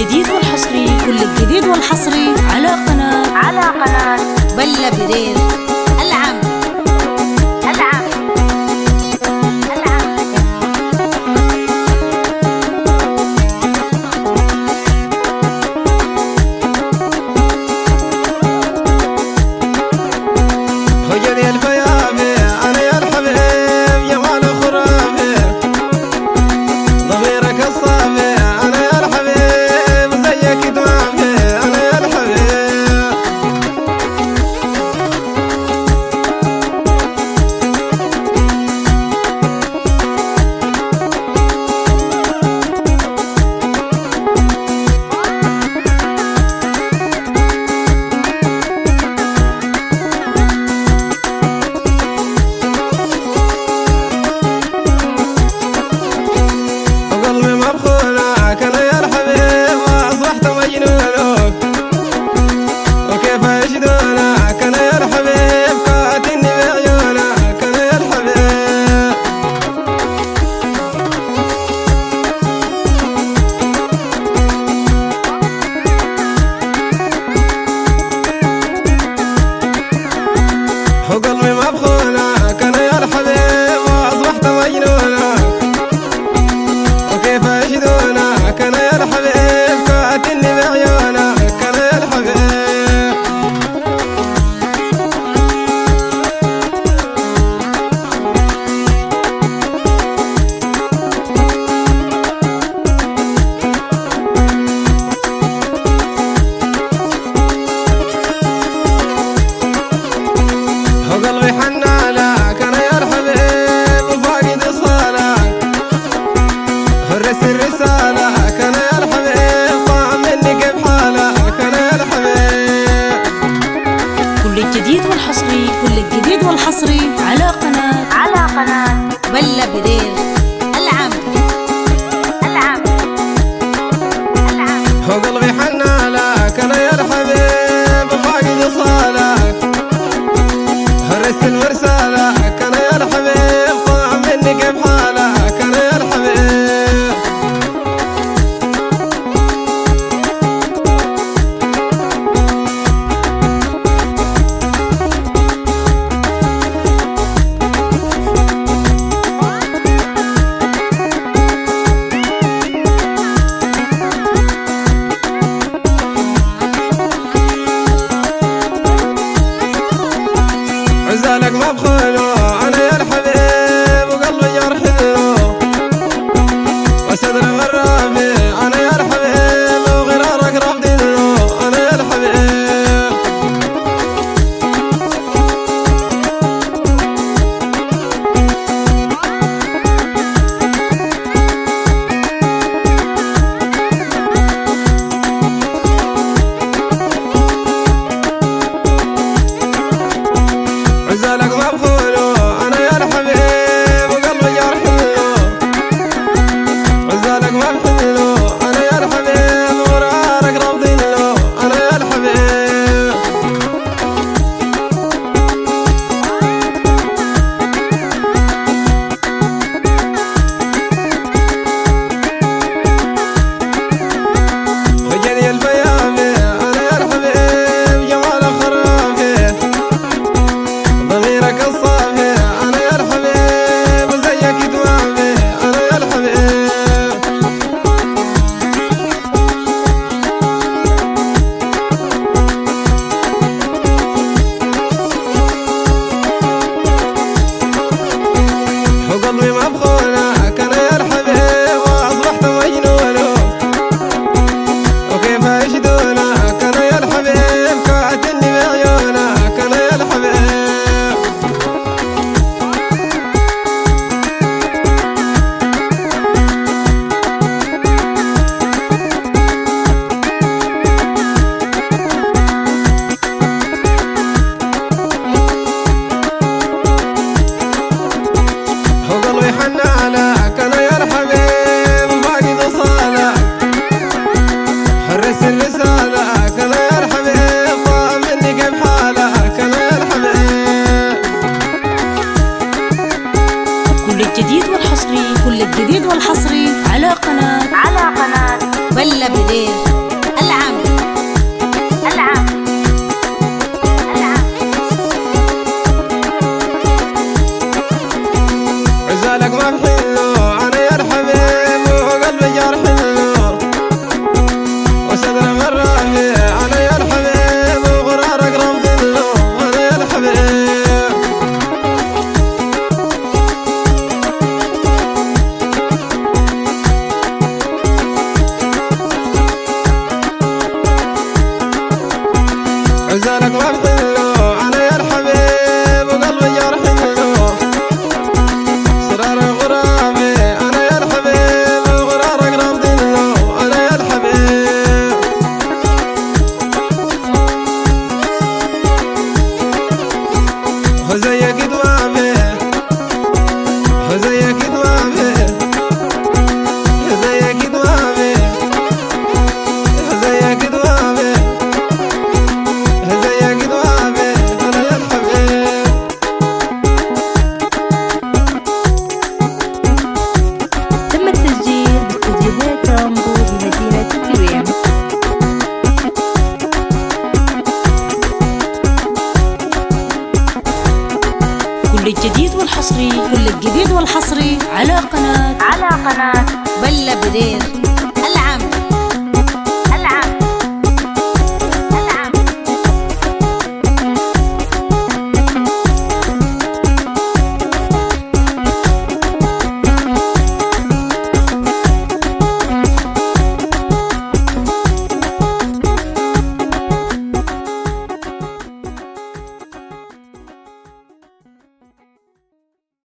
كل الجديد والحصري على قناة بلا برير العم. وقلبي مبخونة كان يا الحبيب وأصبحت مجنونة وكيف أشدونا كان يا الحبيب قاتلني بعيونه كان يا الحبيب. وقلبي حناله كان يا الحبيب وفاقد الصلاة فرس الرسالة كان يا الحبيب طاع مني كيف حاله كان يا الحبيب. كل الجديد والحصري على قناة بلا برير العم. وقلبي حناله كان يا الحبيب وفاقد الصلاة فرس الرسالة كان يا الحبيب طاع مني كيف حاله كان يا الحبيب. عزالك مبخونه انا يا الحبيب وقلبي يرحله وصدر غرابي انا يا الحبيب وغرارك رافضينه انا يا الحبيب. عزالك مبخونه انا يا الحبيب وقلبي يرحله عزالك مبخونه انا يا الحبيب وغرارك رافضينه انا يا الحبيب. وجني الفيامي انا يا الحبيب جمال خرافي ضميرك الصافي انا يا الحبيب وزيك توافي انا يا الحبيب. وقلبي مبخونه كان يا الحبيب واصبحت مجنونه وكيف اشدونا كان يا الحبيب قاتلني بعيونه كان يا الحبيب. وقلبي حناله كان يا الحبيب فاقد الصلاة حرس الرسالة كان يا الحبيب طاع مني كيف حاله كان يا الحبيب. كل الجديد والحصري على قناة بلا برير